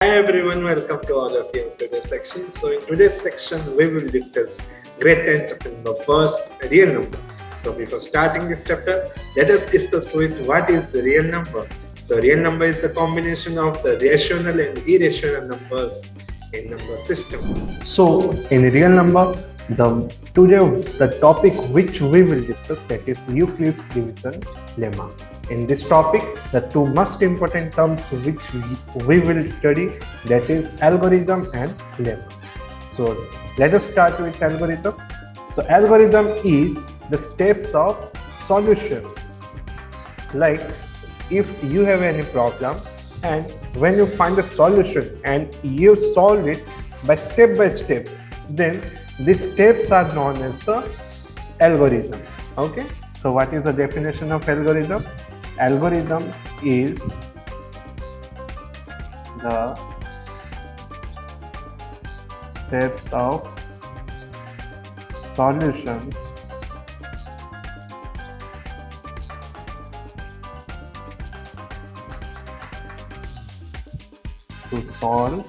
Hi everyone, welcome to all of you in today's section. So in today's section, we will discuss grade 10 chapter number first, real number. So before starting this chapter, let us discuss with what is real number. So real number is the combination of the rational and irrational numbers in number system. So in real number, today the topic which we will discuss, that is Euclid's division lemma. In this topic, the two most important terms which we will study, that is algorithm and lemma. So let us start with algorithm. So algorithm is the steps of solutions. Like if you have any problem and when you find a solution and you solve it by step, then these steps are known as the algorithm. Okay, so what is the definition of algorithm? Algorithm is the steps of solutions to solve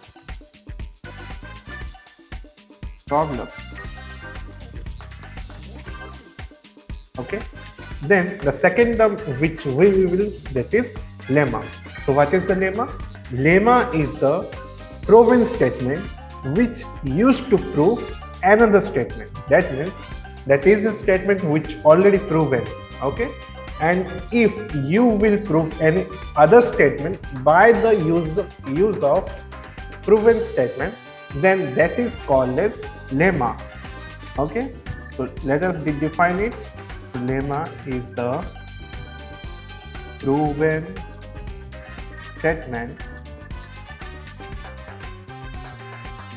problems. Okay, then the second term which we will, that is lemma. So what is the lemma? Lemma is the proven statement which used to prove another statement. That means that is a statement which already proven. Okay, and if you will prove any other statement by the use of proven statement, then that is called as lemma. Okay, so let us define it. So lemma is the proven statement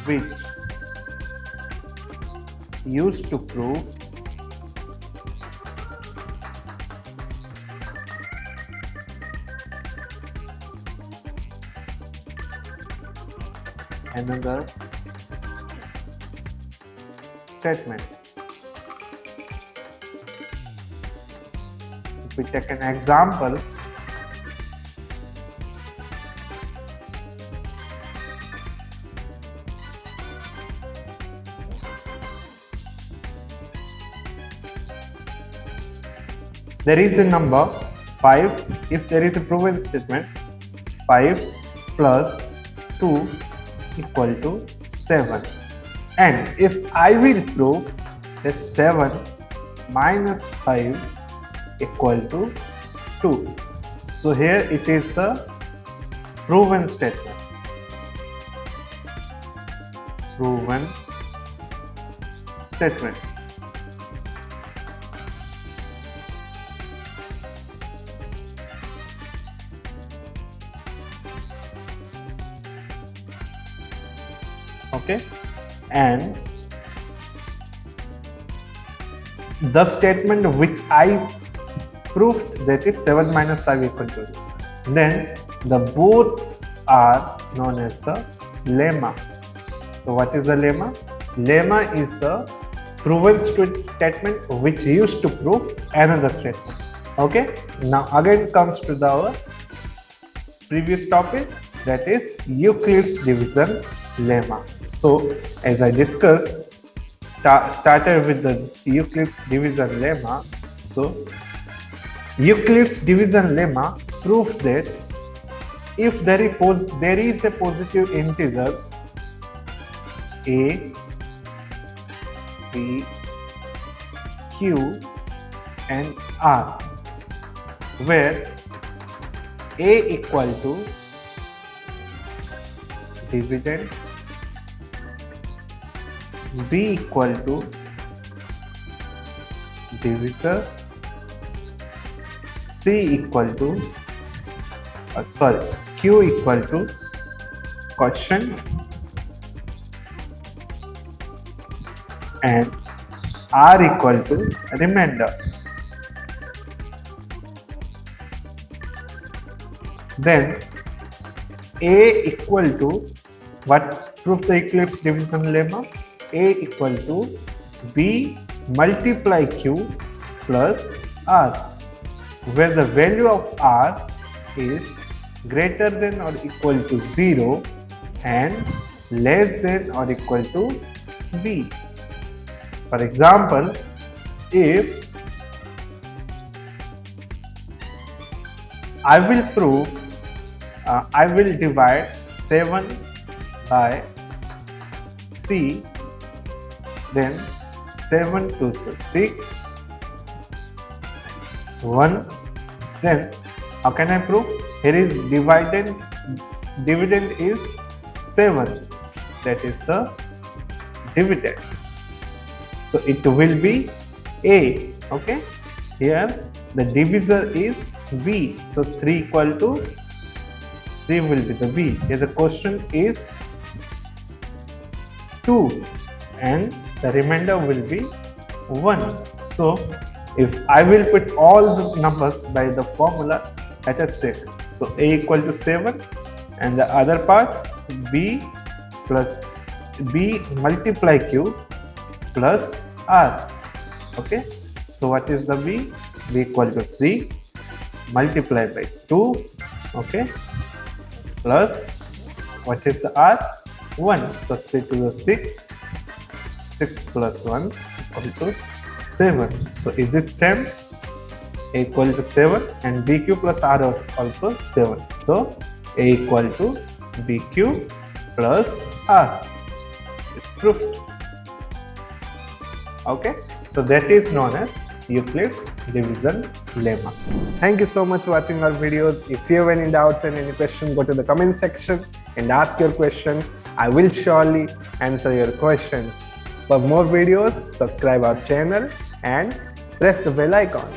which used to prove another statement. If we take an example, there is a number 5. If there is a proven statement 5 plus 2 equal to 7, and if I will prove that 7 minus 5 equal to 2, so here it is the proven statement. Proven statement. Okay, and the statement which I proved, that is 7 minus 5 equal to 2, then the both are known as the lemma. So what is the lemma? Lemma is the proven statement which used to prove another statement. Okay, now again comes to our previous topic, that is Euclid's division lemma. So as I discussed, started with the Euclid's division lemma. So Euclid's division lemma proves that if there is a positive integers a, b, q and r, where a equal to dividend, b equal to divisor, c equal to q equal to quotient, and r equal to remainder. Then a equal to what prove the Euclid's division lemma? A equal to b multiply q plus r, where the value of r is greater than or equal to 0 and less than or equal to b. For example, if I will prove, I will divide 7 by 3, then 7 to 6, 1. Then how can I prove? Here is dividend is 7, that is the dividend. So it will be A. Okay, here the divisor is B. So 3 equal to 3 will be the B. Here the question is 2 and the remainder will be 1. So if I will put all the numbers by the formula, let us check. So A equal to 7 and the other part B plus B multiply Q plus R. Okay, so what is the B? B equal to 3 multiplied by 2, okay, plus what is the R? 1. So 3 to the 6, 6 plus 1 equal to 7. So is it same? A equal to 7 and BQ plus R also 7. So A equal to BQ plus R. It's proved. Okay, so that is known as Euclid's division lemma. Thank you so much for watching our videos. If you have any doubts and any question, go to the comment section and ask your question. I will surely answer your questions. For more videos, subscribe our channel and press the bell icon.